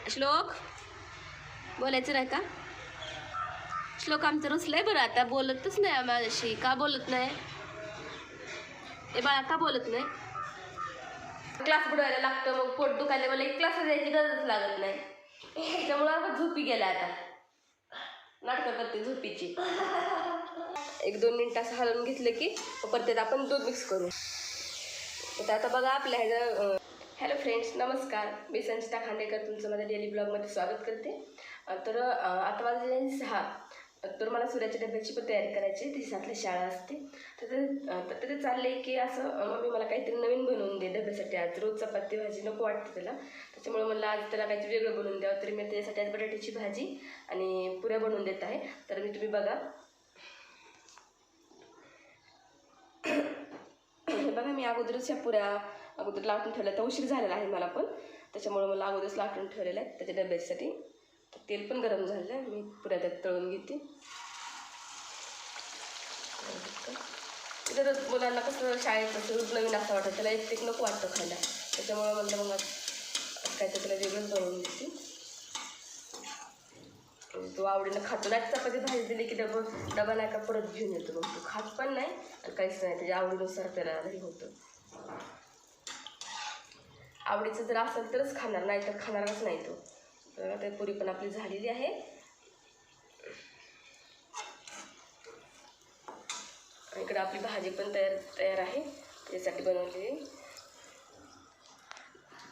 श्लोक बोलायचं नाही का? श्लोक आमचं रुसलंय बरं, आता बोलतच नाही माझ्याशी. का बोलत नाही? ए बाळा का बोलत नाही? क्लास बुडवायला लागतं, मग पोट दुखायला मला एक क्लास जायची गरजच लागत नाही. त्याच्यामुळं झोपी गेला आता, नाटकं करते झोपीची. 1-2 मिनिटं असं हलवून घेतलं की परत आपण दूध मिक्स करू. तर आता बघा आपल्या ह्याचं. हॅलो फ्रेंड्स, नमस्कार. मी संचिता खांडेकर तुमचं माझ्या डेली ब्लॉगमध्ये स्वागत करते. तर आता वाजले 6. तर मला सूर्याच्या डब्याची पण तयारी करायची. ती 7ला शाळा असते. तर ते चाललं आहे की असं मम्मी मला काहीतरी नवीन बनवून दे डब्यासाठी. आज रोज चपाती भाजी नको वाटते त्याला, त्याच्यामुळे मला आज त्याला काहीतरी वेगळं बनवून द्यावं. तरी मी त्याच्यासाठी आज बटाट्याची भाजी आणि पुऱ्या बनवून देत आहे. तर तुम्ही बघा. बघा मी अगोदरच ह्या पुऱ्या अगोदर लाटून ठेवल्या. तर उशीर झालेला आहे मला पण, त्याच्यामुळे मला अगोदरच लाटून ठेवलेलं आहे त्याच्या डब्यासाठी. तेल पण गरम झालं आहे. मी पुऱ्या त्यात तळून घेते. तर मुलांना कसं शाळेत असं नवीन असं वाटतं, त्याला एक नको वाटतं खायला. त्याच्यामुळं म्हणलं मग काहीतरी त्याला वेगळंच बनवून देते. तो आवडीनं खातो. नाही चपाती भाजी दिली की डबा नाही का परत घेऊन येतो. मग तो खात पण नाही आणि काहीच नाही. त्याच्या आवडीनुसार त्याला नाही होतं. आवडीचं जर असेल तरच खाणार, नाही तर खाणारच नाही तो. तर ते पुरी पण आपली झालेली आहे. इकडे आपली भाजी पण तयार आहे त्याच्यासाठी बनवलेली.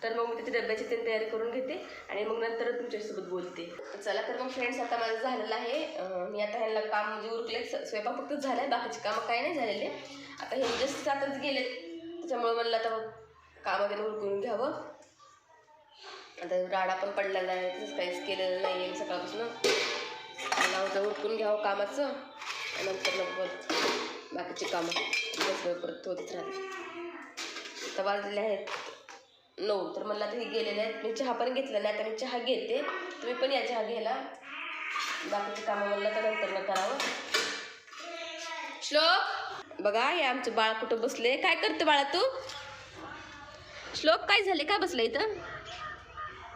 तर मग मी त्याची डब्याची तयारी करून घेते आणि मग नंतर तुमच्यासोबत बोलते. चला तर मग फ्रेंड्स, आता माझं झालेलं आहे. मी आता ह्यांना काम म्हणजे उरकले, स्वयंपाक फक्तच झाला आहे, बाकीचे कामं काही नाही झालेले. आता हे जस्ट आताच गेले, त्याच्यामुळे मला आता काम वगैरे उरकून घ्यावं. आता राडा पण पडलेला आहे, तसंच काहीच केलेलं नाही आहे सकाळपासून. मला होतं उरकून घ्यावं कामाचं आणि नंतर मग बाकीची कामं बसलं परत होतच राहते. आता वाजलेले आहेत 9. तर मला आता हे गेलेले आहेत. मी चहा पण घेतला नाही. आता मी चहा घेते, तुम्ही पण या चहा घ्यायला. बाकीची कामं म्हणलं तर नंतर न करावं. श्लोक बघा, हे आमचं बाळ कुठं बसले. काय करते बाळा तू? श्लोक काय झाले, काय बसलं इथं?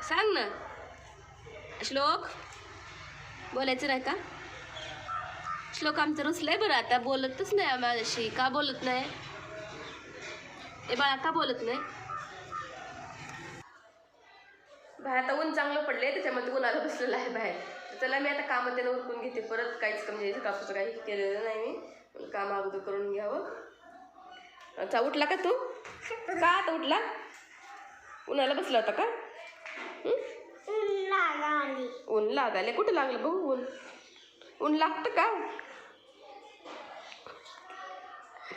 सांग ना श्लोक. बोलायचं नाही का? श्लोक आमचं रुसलंय बरं, आता बोलतच नाही माझ्याशी. का बोलत नाही? ए बाळा का बोलत नाही? बाहेर आता ऊन चांगलं पडले, त्याच्यामध्ये उन्हाला बसलेलं आहे बाहेर. तर चला मी आता कामं त्याला उरकून घेते. परत काहीच म्हणजे सकाळपासून काही केलेलं नाही मी. काम अगोदर करून घ्यावं. अच्छा, उठला का तू? का आता उठला? उन्हाला बसला होता का? ऊन लागायला कुठं लागलं बघू? ऊन लागतं का?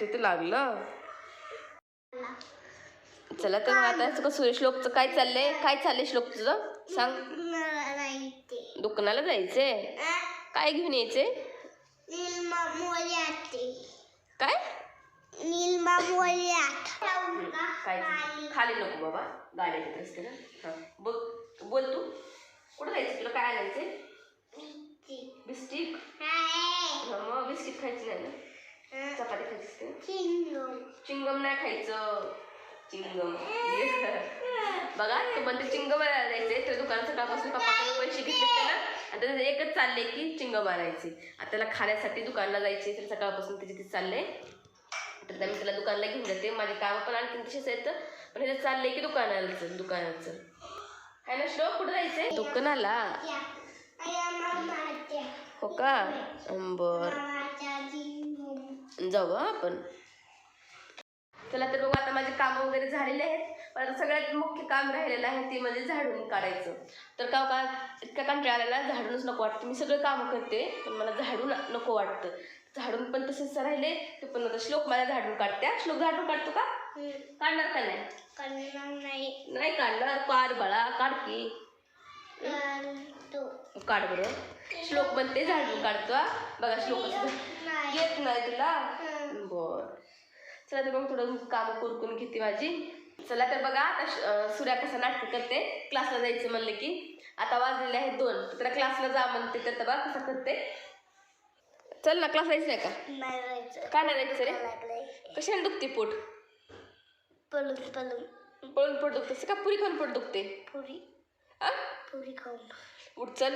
तिथं लागलं. चला तर मग आता श्लोकचं काय चाललंय? काय चाललंय श्लोक तुझं? सांग. दुकानाला जायचंय? काय घेऊन यायचंय? काय? काय खाली नको बाबा, गाड्या येत असते ना. हां बोल तू. कुठं जायचं तुला? काय आणायचंय? बिस्किट. मग बिस्किट खायचं नाही ना, चपाती खायची असते. चिंगम नाही खायचं. चिंगम बघा, तू म्हणते चिंगम आणायचे. तर दुकानात सकाळपासून पप्पाकडे पैसे घेतले त्याला आणि त्याचं एकच चाललंय की चिंगम आणायचे. आता त्याला खाण्यासाठी दुकानला जायचे. तर सकाळपासून त्याचे ते चाललंय. तर मी त्याला दुकानला घेऊन जाते. माझे कामं पण आणखी तसेच आहेत, पण हे चाललंय की दुकानाचं आहे ना. श्लोक कुठं जायचंय? दुकानाला. हो का? बरं जाऊ आपण. चला तर बघू, आता माझे कामं वगैरे झालेले आहेत. पण आता सगळ्यात मुख्य काम राहिलेलं आहे ते म्हणजे झाडून काढायचं. तर का इतका कंटाळा आलेला, झाडूनच नको वाटतं. मी सगळं कामं करते पण मला झाडून नको वाटतं. झाडून पण तसेच राहिले ते पण. आता श्लोक मला झाडून काढते. श्लोक झाडून काढतो का? काढणार का नाही? नाही काढणार. काढ बाळा, काढ की. काढ बरं. श्लोक म्हणते झाडून काढतो. बघा श्लोक येत नाही तुला. बरं चला तर मग थोडं कामं करून घेते माझी. चला तर बघा, आता सूर्या कसं नाटक करते. क्लासला जायचं म्हणलं की आता वाजलेले आहेत 2. तर त्याला क्लासला जा म्हणते. तर बघा कसं करते. चल ना, क्लास जायचं नाही का? का नाही जायचं रे? कशाने दुखते पोट? पळून पोट दुखते का? पुरी खाऊन पोट दुखते? पुरी उठ चल.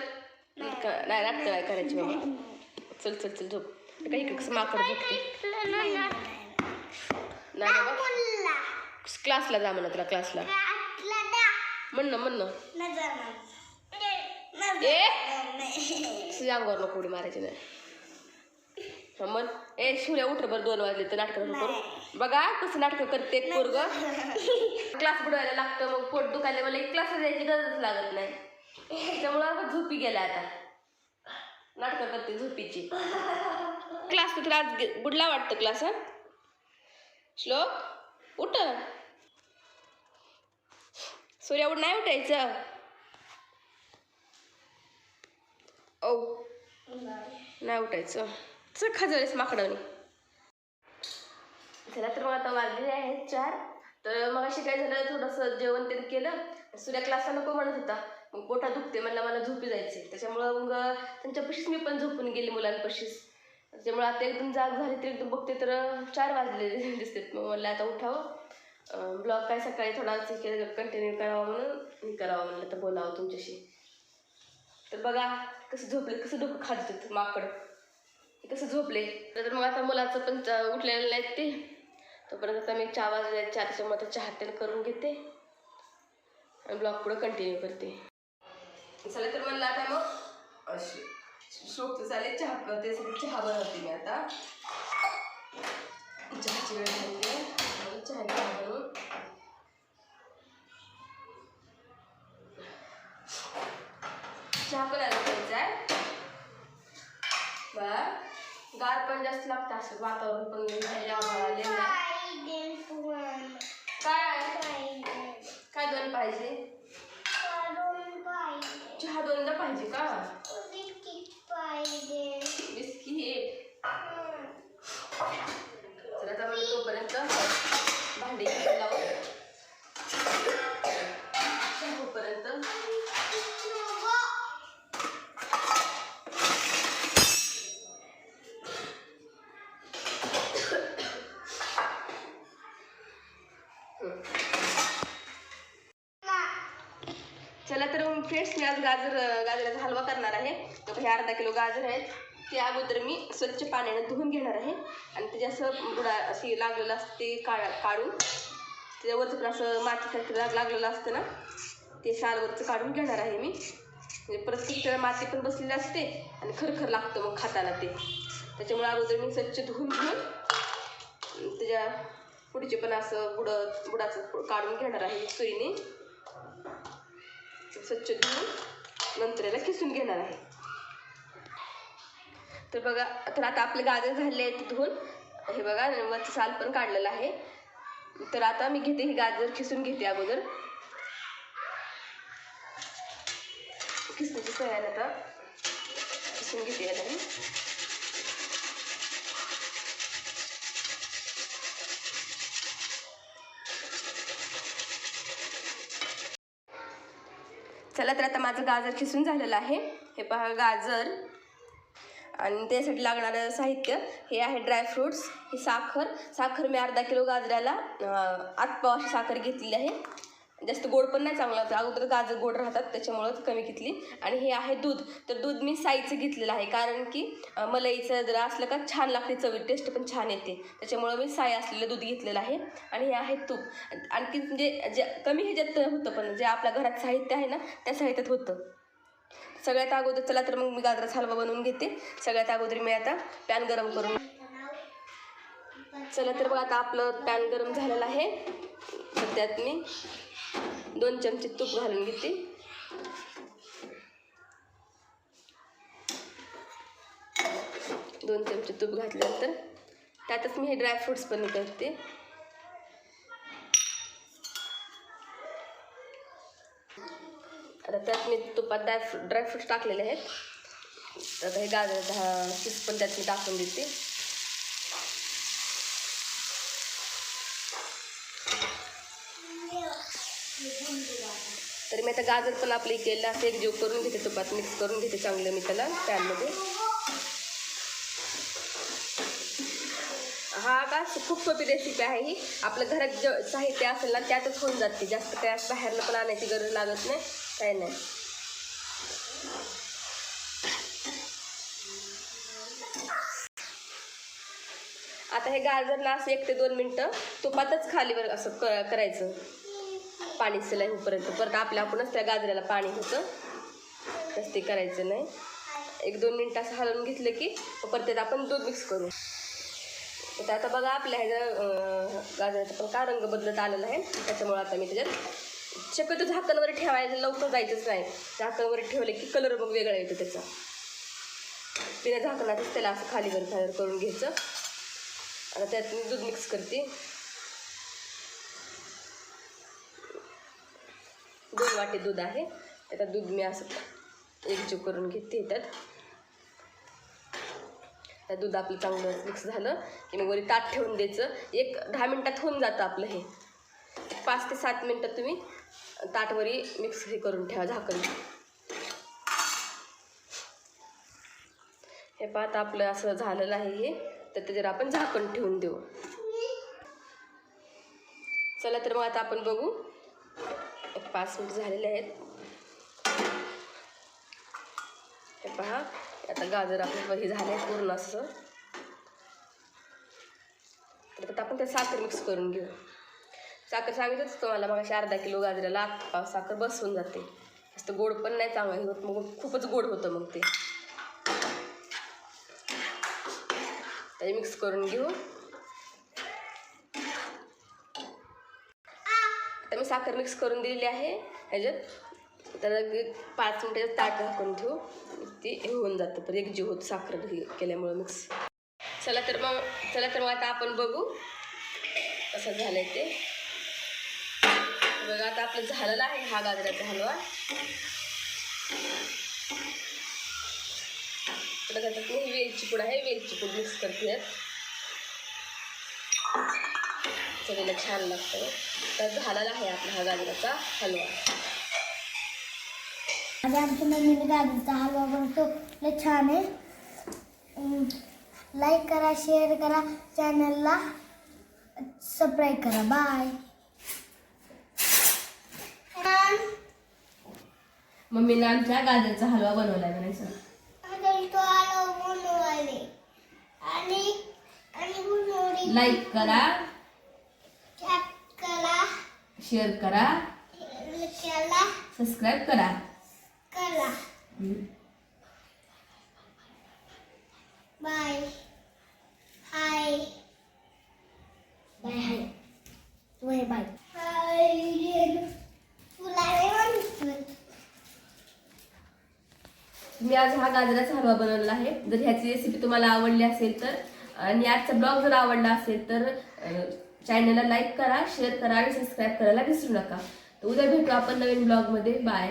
नाही नाटकं नाही करायची बाबा. चल चल चल झोप. काही कसं माकड झोपते. नाही बाबा क्लासला जा म्हणा तुला क्लासला म्हणणं ए तुझ्या अंगावर नको उडी मारायची नाही. मन ए सूर्या उठ बरं 2 वाजले तर नाटकं करू बघा कसं नाटकं करते पोरग. क्लास बुडवायला लागतं मग पोट दुखायला मला क्लासला जायची गरजच लागत नाही. त्याच्यामुळं झोपी गेला आता नाटकं करते झोपीची. क्लास तर आज बुडला वाटतं क्लास. हा श्लोक उठ. सूर्या उठ नाही उठायचं. ओ नाही उठायचं. चल खाजवलेस माकडाने. चला तर मग आता वाजले आहेत 4. तर मग अशी काय झालं थोडंसं जेवण ते केलं. सूर्या क्लासला नको म्हणत होता. मग पोटात दुखते म्हणलं मला झोपी जायचे. त्याच्यामुळं मग त्यांच्यापाशीच मी पण झोपून गेली मुलांपाशीच. त्याच्यामुळे आता एकदम जाग झाली तर एकदम बघते तर 4 वाजले दिसते. मग म्हणलं आता उठावं ब्लॉग काय सकाळी थोडा कंटिन्यू करावा म्हणून करावा म्हणलं तर बोलावं तुमच्याशी. तर बघा कसं झोपले कसं डोकं खात होतं माकड कसं झोपले. तर मग आता मुलाचं पण उठलेलं नाहीत ते. तोपर्यंत आता मी 4 वाजले 4 त्याच्यामुळे आता चहा तेल करून घेते आणि ब्लॉग पुढं कंटिन्यू करते. चला तर म्हणलं आता मग शोकचं चालेल चहा करते. चहा बनवते मी आता. चहाची वेळ झाली चहा बनवून चहा पण आला पाहिजे आहे बा. गार पण जास्त लागतं असं वातावरण पण काय 2 पाहिजे. चहा 2दा पाहिजे का. बिस्किट चला आता मला तोपर्यंत भांडी लावून होईपर्यंत चला तर मग फ्रेंड्स मी आज गाजराचा हलवा करणार आहे. तर हे अर्धा किलो गाजर आहेत. ते अगोदर मी स्वच्छ पाण्याने धुवून घेणार आहे आणि त्याचे असं बुडा अशी लागलेलं असतं ते काढून त्याच्यावरचं पण असं मातीसारखं लागलेलं असतं ना ते सालवरचं काढून घेणार आहे मी. म्हणजे परत त्याला माती पण बसलेली असते आणि खरखर लागतं मग खाताना ते. त्याच्यामुळे अगोदर मी स्वच्छ धुवून घेऊन त्याच्या पुढचे पण असं बुडाचं काढून घेणार आहे सुईने. स्वच्छ धुवून नंतर याला किसून घेणार आहे. तर बघा तर आता आपले गाजर झाले आहेत धुवून. हे बघा वरचं साल पण काढलेलं आहे. तर आता मी घेते हे गाजर खिसून घेते अगोदर. खिसण्याची सवय आहे आता खिसून घेते याला मी. चला तर आता माझं गाजर खिसून झालेलं आहे. हे पहा गाजर आणि त्यासाठी लागणारं साहित्य हे आहे ड्रायफ्रूट्स. ही साखर मी अर्धा किलो गाजराला 8 पाव अशी साखर घेतलेली आहे. जास्त गोड पण नाही चांगला होता. अगोदर गाजर गोड राहतात त्याच्यामुळं कमी घेतली. आणि हे आहे दूध. तर दूध मी साईचं घेतलेलं आहे कारण की मलईचं जर असलं का छान लागते चवी टेस्ट पण छान येते. त्याच्यामुळं मी साई असलेलं दूध घेतलेलं आहे. आणि हे आहे तूप. आणखी म्हणजे कमी ह्याच्यात होतं पण जे आपल्या घरात साहित्य आहे ना त्या साहित्यात होतं. सगळ्यात अगोदर चला तर मग मी गाजराचा हलवा बनवून घेते. सगळ्यात अगोदर मी आता पॅन गरम करून चला तर बघ आता आपलं पॅन गरम झालेलं आहे. तर त्यात मी 2 चमचे तूप घालून घेते. दोन चमचे तूप घातल्यानंतर त्यातच मी हे ड्रायफ्रूट्स पण करते. आता त्यात मी तुपात ड्रायफ्रूट्स टाकलेले आहेत. आता हे गाजर किस पण त्यात मी टाकून देते. तर मी आता गाजर पण आपले केलेलं असं एकजीव करून घेते. तुपात मिक्स करून घेते चांगलं मी त्याला पॅनमध्ये. हा का खूप सोपी रेसिपी आहे ही. आपल्या घरात जे साहित्य असेल ना त्यातच होऊन जाते. जास्त काय बाहेरनं पण आणायची गरज लागत नाही काय नाही. आता हे गाजरला असं 1 ते 2 मिनटं तुपातच खालीवर असं करायचं, पाणी सिलाई होईपर्यंत. परत आपणच त्या गाजराला पाणी होतं, तसं ते करायचं नाही. 1-2 मिनटं असं हलवून घेतलं की परत त्यात आपण दूध मिक्स करू. तर आता बघा आपल्या ह्याचं गाजराचा पण का रंग बदलत आलेला आहे. त्याच्यामुळे आता मी त्याच्यात शक्यतो झाकणवर ठेवायचं, लवकर जायचंच नाही. झाकणवर ठेवले की कलर मग वेगळा येतो त्याचा. बिना झाकणातच त्याला असं खालीवर करून घ्यायचं. आता त्यात मी दूध मिक्स करते. 2 वाटी दूध आहे. त्यात दूध मी असं एकजीव करून घेते. त्यात दूध आपलं चांगलं मिक्स झालं की मग वरी ताट ठेवून द्यायचं. 10 मिनटात होऊन जातं आपलं हे. 5 ते 7 मिनटं तुम्ही ताटवरी मिक्स हे करून ठेवा झाकण. हे पाहता आपलं असं झालेलं आहे हे. तर त्याच्यावर आपण झाकण ठेवून देऊ. चला तर मग आता आपण बघू. 5 मिनिट झालेले आहेत. हे पहा आता गाजर आपलं हे झालं आहे पूर्ण असं. तर आता आपण त्यात साखर मिक्स करून घेऊ. साखर सांगितलंच तुम्हाला मग अर्धा किलो गाजराला साखर बसवून जाते. जास्त गोड पण नाही चांगलं होत, मग खूपच गोड होतं मग ते. मिक्स करून घेऊ. आता मी साखर मिक्स करून दिलेली आहे ह्याच्यात. त्याला 5 मिनिटाचं ताट झाकून ठेवू. ते होऊन जातं पण एकजीव होत साखर केल्यामुळं मिक्स. चला तर मग आता आपण बघू कसं झालंय ते. बघा आता आपलं झालेलं आहे हा गाजराचा हलवा. त्याच्यात मी वेलची पूड आहे, वेलची पूड मिक्स करते. चवीला छान लागतं. तर झालेला आहे आपला हा गाजराचा हलवा. आज आमच्या मम्मीने गाजराचा हलवा बनतो, लय छान आहे. लाईक करा, शेअर करा, चॅनलला सबस्क्राईब करा. बाय. मम्मीने आमच्या गाजराचा हलवा बनवलाय म्हणायचं. लाईक करा, शेअर करा, सबस्क्राईब करा. Bye. Hi bye. Hi bye. Bye. मी आज हा गाजराचा हलवा बनवला आहे. जर ह्याची रेसिपी तुम्हाला आवडली असेल तर आणि आजचा ब्लॉग जर आवडला असेल तर चॅनलला लाईक करा, शेअर करा आणि सबस्क्राईब करायला विसरू नका. तर उद्या भेटू आपण नवीन ब्लॉगमध्ये. बाय.